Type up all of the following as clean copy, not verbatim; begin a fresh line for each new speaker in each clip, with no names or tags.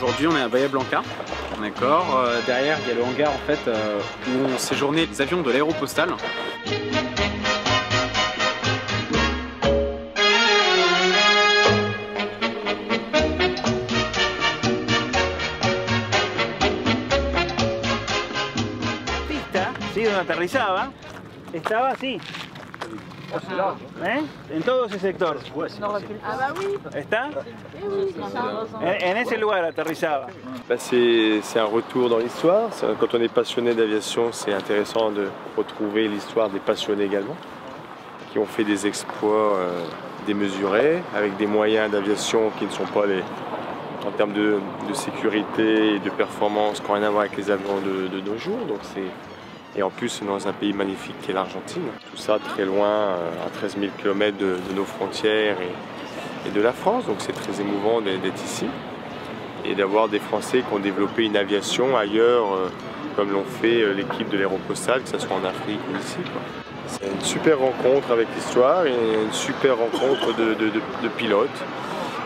Aujourd'hui on est à Bahia Blanca, d'accord. Derrière il y a le hangar en fait où ont séjourné les avions de l'Aéropostale.
Sí, donde aterrizaba, estaba así. En todo ese sector.
Ah bah oui.
¿Está?
Oui,
En ese lugar aterrizaba.
C'est un retour dans l'histoire. Quand on est passionné d'aviation, c'est intéressant de retrouver l'histoire des passionnés également, qui ont fait des exploits démesurés, avec des moyens d'aviation qui ne sont pas les, en termes de sécurité et de performance, qui n'ont rien à voir avec les avions de nos jours. Donc et en plus dans un pays magnifique qui est l'Argentine. Tout ça très loin, à 13 000 km de nos frontières et de la France. Donc c'est très émouvant d'être ici et d'avoir des Français qui ont développé une aviation ailleurs, comme l'ont fait l'équipe de l'Aéropostale, que ce soit en Afrique ou ici, quoi. C'est une super rencontre avec l'histoire et une super rencontre de pilotes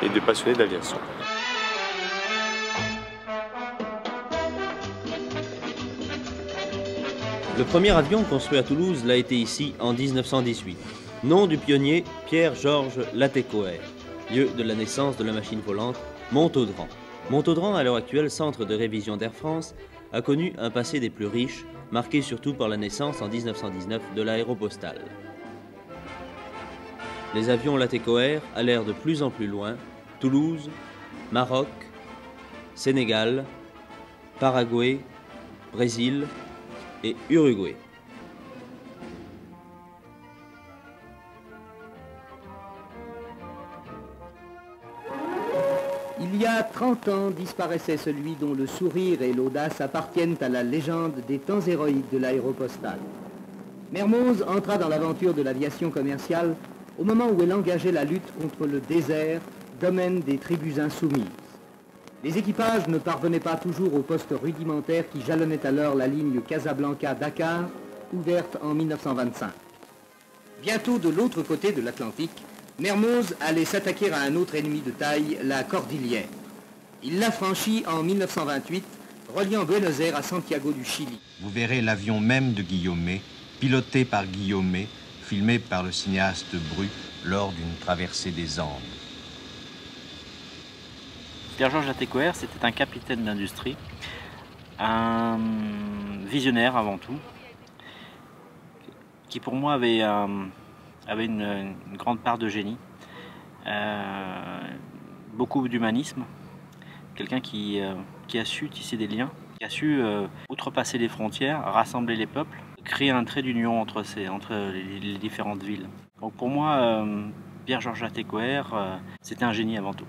et de passionnés d'aviation.
Le premier avion construit à Toulouse l'a été ici en 1918. Nom du pionnier Pierre-Georges Latécoère, lieu de la naissance de la machine volante Montaudan. Montaudan, à l'heure actuelle centre de révision d'Air France, a connu un passé des plus riches, marqué surtout par la naissance en 1919 de l'Aéropostale. Les avions Latécoère allèrent de plus en plus loin, Toulouse, Maroc, Sénégal, Paraguay, Brésil et Uruguay.
Il y a 30 ans disparaissait celui dont le sourire et l'audace appartiennent à la légende des temps héroïques de l'Aéropostale. Mermoz entra dans l'aventure de l'aviation commerciale au moment où elle engageait la lutte contre le désert, domaine des tribus insoumises. Les équipages ne parvenaient pas toujours aux postes rudimentaires qui jalonnaient alors la ligne Casablanca-Dakar, ouverte en 1925. Bientôt de l'autre côté de l'Atlantique, Mermoz allait s'attaquer à un autre ennemi de taille, la Cordillère. Il l'a franchi en 1928, reliant Buenos Aires à Santiago du Chili.
Vous verrez l'avion même de Guillaumet, piloté par Guillaumet, filmé par le cinéaste Bru lors d'une traversée des Andes.
Pierre-Georges Latécoère, c'était un capitaine d'industrie, un visionnaire avant tout, qui pour moi avait une grande part de génie, beaucoup d'humanisme, quelqu'un qui a su tisser des liens, qui a su outrepasser les frontières, rassembler les peuples, créer un trait d'union entre les différentes villes. Donc pour moi, Pierre-Georges Latécoère, c'était un génie avant tout.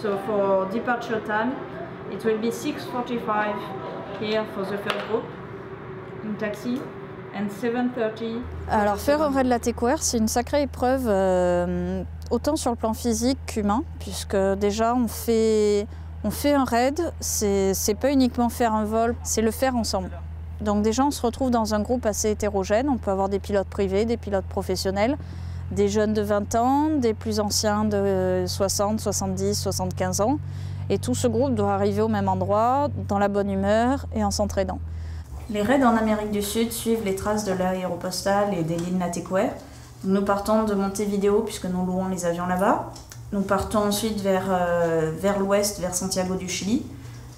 So for departure time, it will be 6:45 here for the first group in taxi and 7:30.
Alors faire un raid Latécoère, c'est une sacrée épreuve, autant sur le plan physique qu'humain, puisque déjà on fait un raid, c'est pas uniquement faire un vol, c'est le faire ensemble. Donc déjà on se retrouve dans un groupe assez hétérogène, on peut avoir des pilotes privés, des pilotes professionnels, des jeunes de 20 ans, des plus anciens de 60, 70, 75 ans. Et tout ce groupe doit arriver au même endroit, dans la bonne humeur et en s'entraînant. Les raids en Amérique du Sud suivent les traces de l'Aéropostale et des lignes Latécoère. Nous partons de Montevideo, puisque nous louons les avions là-bas. Nous partons ensuite vers l'ouest, vers Santiago du Chili.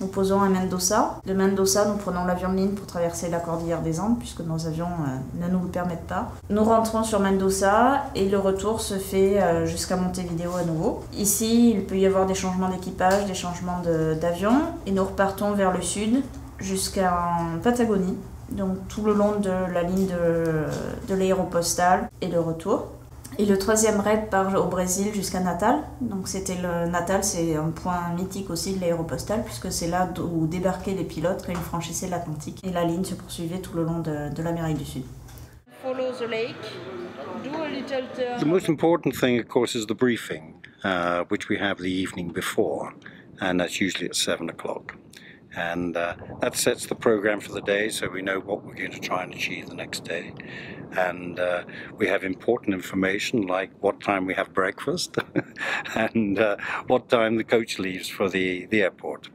Nous posons à Mendoza. De Mendoza, nous prenons l'avion de ligne pour traverser la cordillère des Andes, puisque nos avions ne nous le permettent pas. Nous rentrons sur Mendoza et le retour se fait jusqu'à Montevideo à nouveau. Ici, il peut y avoir des changements d'équipage, des changements d'avion. Et nous repartons vers le sud jusqu'en Patagonie, donc tout le long de la ligne de l'Aéropostale et le retour. Et le troisième raid part au Brésil jusqu'à Natal. Donc Natal, c'est un point mythique aussi de l'Aéropostale, puisque c'est là où débarquaient les pilotes quand ils franchissaient l'Atlantique. Et la ligne se poursuivait tout le long de l'Amérique du Sud.
Follow the lake, do a little turn.
The most important thing, of course, is the briefing, which we have the evening before, and that's usually at 7 o'clock. And that sets the program for the day, so we know what we're going to try and achieve the next day. And we have important information like what time we have breakfast and what time the coach leaves for the airport.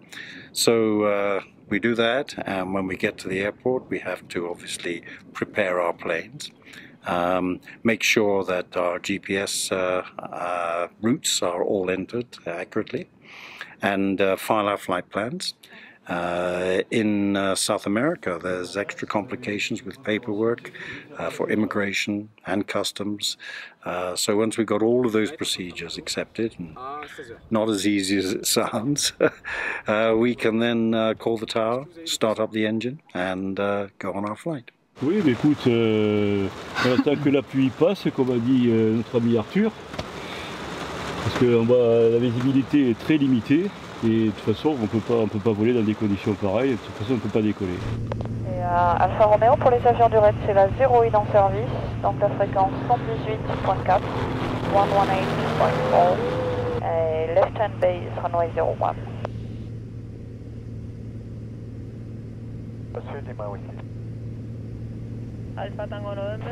So we do that, and when we get to the airport, we have to obviously prepare our planes, make sure that our GPS routes are all entered accurately, and file our flight plans. In South America, there's extra complications with paperwork for immigration and customs. So once we've got all of those procedures accepted, and not as easy as it sounds, we can then call the tower, start up the engine, and go on our flight.
Oui, mais écoute, on attend que la pluie passe, comme a dit notre ami Arthur, parce que la visibilité est très limitée. Et de toute façon, on peut pas voler dans des conditions pareilles, de toute façon on ne peut pas décoller.
Et Alfa Romeo, pour les avions du RAID, c'est la 08 en service, donc la fréquence 118.4, 118.4, et left hand base runway 01.
Alpha Tango November,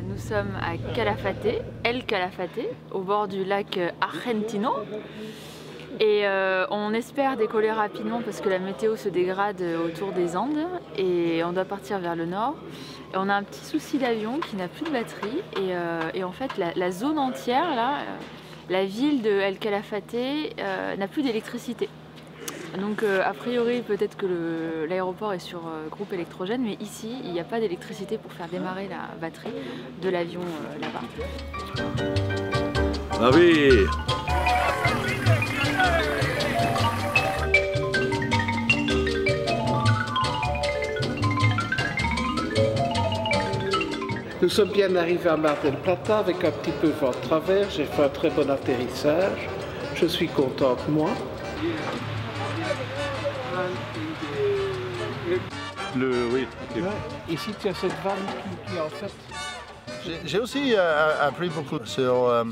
nous sommes à Calafate, El Calafate, au bord du lac Argentino. Et on espère décoller rapidement parce que la météo se dégrade autour des Andes et on doit partir vers le nord. Et on a un petit souci d'avion qui n'a plus de batterie et en fait la zone entière, là, la ville de El Calafate n'a plus d'électricité. Donc a priori peut-être que l'aéroport est sur groupe électrogène, mais ici il n'y a pas d'électricité pour faire démarrer la batterie de l'avion là-bas.
Ah oui.
Nous sommes bien arrivés à Mar del Plata avec un petit peu vent de travers. J'ai fait un très bon atterrissage. Je suis contente, moi.
Oui.
Ici, tu as cette vanne qui en fait...
J'ai aussi appris beaucoup sur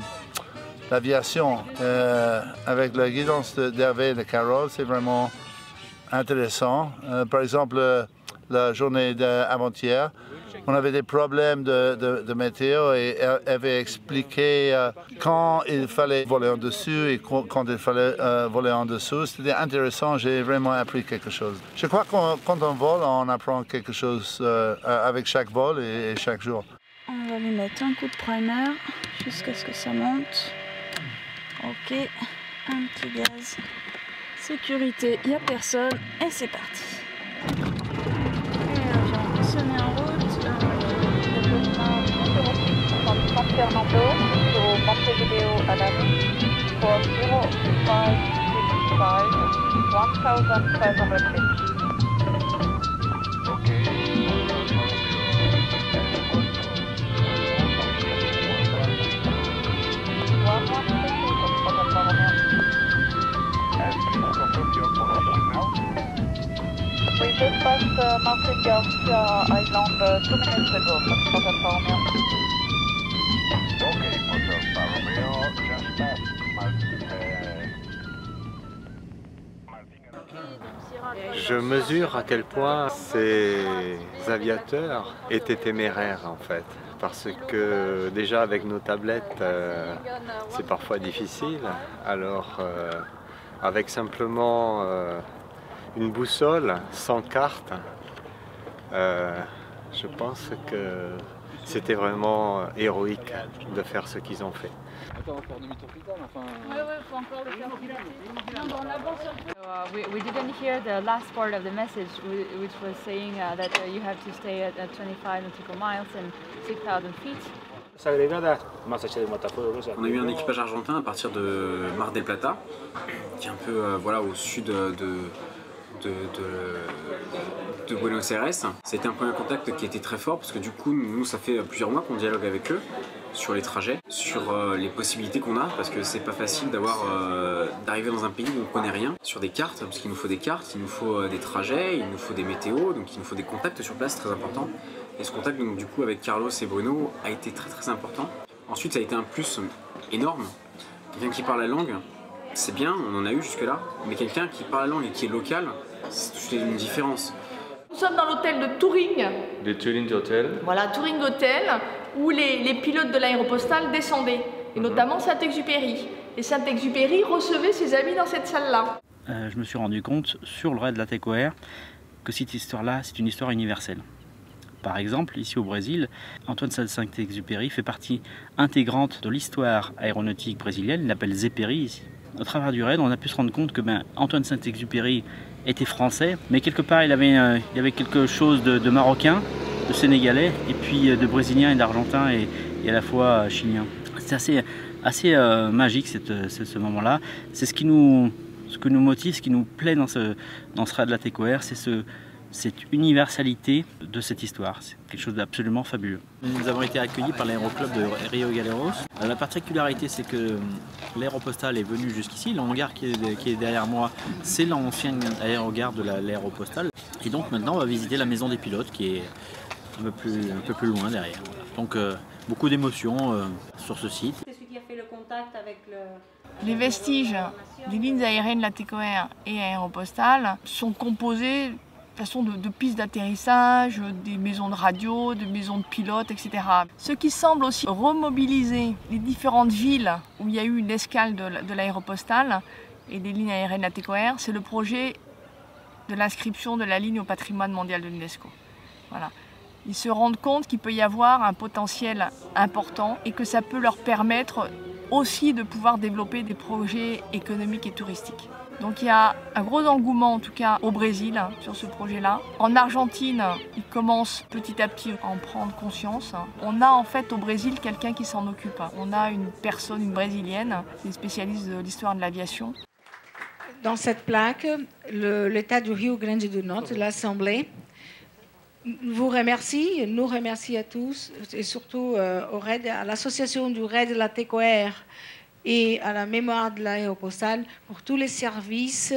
l'aviation. Avec la guidance d'Hervé et de Carole, c'est vraiment intéressant. Par exemple, la journée d'avant-hier, on avait des problèmes de météo et Hervé expliqué quand il fallait voler en dessus et quand il fallait voler en dessous. C'était intéressant, j'ai vraiment appris quelque chose. Je crois que quand on vole, on apprend quelque chose avec chaque vol et chaque jour.
On va lui mettre un coup de primer jusqu'à ce que ça monte. Ok, un petit gaz. Sécurité, il n'y a personne et c'est parti.
San Fernando to Montevideo Airlines for 0565 1500 feet. We just passed Martin Garcia Island 2 minutes ago from Alfa Romeo.
Je mesure à quel point ces aviateurs étaient téméraires en fait, parce que déjà avec nos tablettes c'est parfois difficile, alors avec simplement une boussole, sans carte, je pense que c'était vraiment héroïque de faire ce qu'ils ont fait.
Attends, on va faire demi-tour plus tard, enfin... Ouais, faut encore le faire plus tard. Non, on avance un peu. We didn't hear the last part of the message, which was saying that you have to stay at 25 nautical miles and 6,000 feet.
On a eu un équipage argentin à partir de Mar del Plata, qui est un peu voilà, au sud de Buenos Aires. C'était un premier contact qui était très fort parce que du coup nous ça fait plusieurs mois qu'on dialogue avec eux sur les trajets, sur les possibilités qu'on a, parce que c'est pas facile d'arriver dans un pays où on connaît rien, sur des cartes, parce qu'il nous faut des cartes, il nous faut des trajets, il nous faut des météos, donc il nous faut des contacts sur place très importants. Et ce contact donc du coup avec Carlos et Bruno a été très important. Ensuite ça a été un plus énorme, quelqu'un qui parle la langue, c'est bien, on en a eu jusque-là, mais quelqu'un qui parle la langue et qui est local, c'est une différence.
Nous sommes dans l'hôtel de Touring.
Le Touring Hotel.
Voilà, Touring Hotel, où les pilotes de l'Aéropostale descendaient, et notamment Saint-Exupéry. Et Saint-Exupéry recevait ses amis dans cette salle-là.
Je me suis rendu compte, sur le raid de la TECOR, que cette histoire-là, c'est une histoire universelle. Par exemple, ici au Brésil, Antoine Saint-Exupéry fait partie intégrante de l'histoire aéronautique brésilienne, il l'appelle Zepéry ici. Au travers du raid, on a pu se rendre compte que Antoine Saint-Exupéry était français, mais quelque part il avait quelque chose de marocain, de sénégalais, et puis de brésilien et d'argentin et à la fois chilien. C'est assez magique ce moment-là. C'est ce qui nous motive, ce qui nous plaît dans ce raid de la TECOR, c'est cette universalité de cette histoire. C'est quelque chose d'absolument fabuleux. Nous avons été accueillis par l'aéroclub de Rio Gallegos. La particularité, c'est que l'Aéropostale est venue jusqu'ici. Le hangar qui est derrière moi, c'est l'ancienne aérogare de l'Aéropostale. Et donc maintenant, on va visiter la maison des pilotes qui est un peu plus loin derrière. Donc beaucoup d'émotions sur ce site.
C'est celui qui a fait le contact avec le...
Les vestiges des lignes aériennes de la TECOR et Aéropostale sont composés de façon de pistes d'atterrissage, des maisons de radio, des maisons de pilotes, etc. Ce qui semble aussi remobiliser les différentes villes où il y a eu une escale de l'Aéropostale et des lignes aériennes de la TECOR, c'est le projet de l'inscription de la ligne au patrimoine mondial de l'UNESCO. Voilà. Ils se rendent compte qu'il peut y avoir un potentiel important et que ça peut leur permettre aussi de pouvoir développer des projets économiques et touristiques. Donc il y a un gros engouement en tout cas au Brésil sur ce projet-là. En Argentine, ils commencent petit à petit à en prendre conscience. On a en fait au Brésil quelqu'un qui s'en occupe. On a une personne, une brésilienne, qui est spécialiste de l'histoire de l'aviation.
Dans cette plaque, l'État du Rio Grande do Norte, l'Assemblée, vous remercie, nous remercie à tous, et surtout au RAID, à l'association du RAID de la TECOR et à la mémoire de l'Aéropostale pour tous les services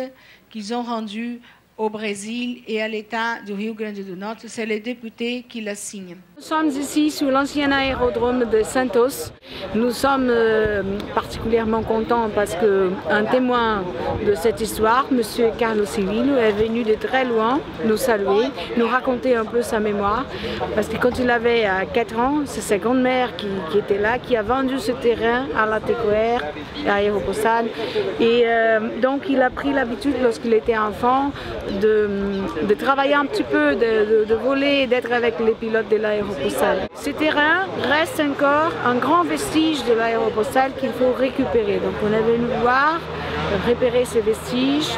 qu'ils ont rendus au Brésil et à l'État du Rio Grande do Norte. C'est les députés qui la signent.
Nous sommes ici sur l'ancien aérodrome de Santos. Nous sommes particulièrement contents parce qu'un témoin de cette histoire, M. Carlos Civillo, est venu de très loin nous saluer, nous raconter un peu sa mémoire. Parce que quand il avait 4 ans, c'est sa grand-mère qui était là, qui a vendu ce terrain à la TECOR, à Aéropostale. Et donc il a pris l'habitude, lorsqu'il était enfant, de travailler un petit peu, de voler, d'être avec les pilotes de l'Aéropostale. Ce terrain reste encore un grand vestige de l'Aéropostale qu'il faut récupérer. Donc on est venu voir, repérer ces vestiges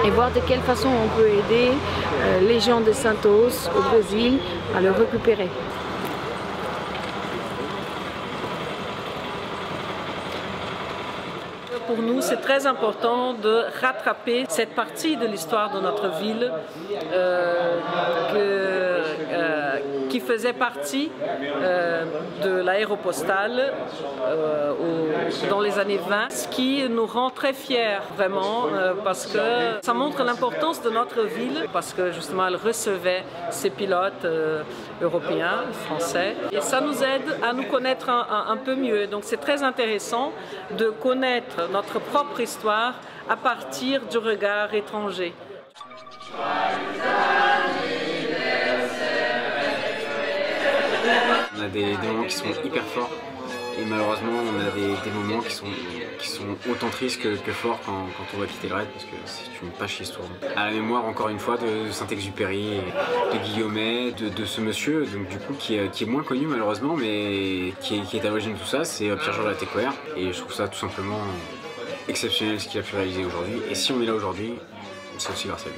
et voir de quelle façon on peut aider les gens de Santos au Brésil à le récupérer.
Pour nous, c'est très important de rattraper cette partie de l'histoire de notre ville qui faisait partie de l'Aéropostale dans les années 20, ce qui nous rend très fiers vraiment parce que ça montre l'importance de notre ville, parce que justement elle recevait ces pilotes européens, français, et ça nous aide à nous connaître un peu mieux. Donc c'est très intéressant de connaître notre propre histoire à partir du regard étranger.
On a des moments qui sont hyper forts et malheureusement on a des moments qui sont autant tristes que forts quand on va quitter le raid parce que c'est une page histoire. À la mémoire encore une fois de Saint-Exupéry, de Guillaumet, de ce monsieur donc, du coup, qui est moins connu malheureusement mais qui est à l'origine de tout ça, c'est Pierre-Georges Latécoère et je trouve ça tout simplement exceptionnel ce qu'il a pu réaliser aujourd'hui et si on est là aujourd'hui, c'est aussi grâce à lui.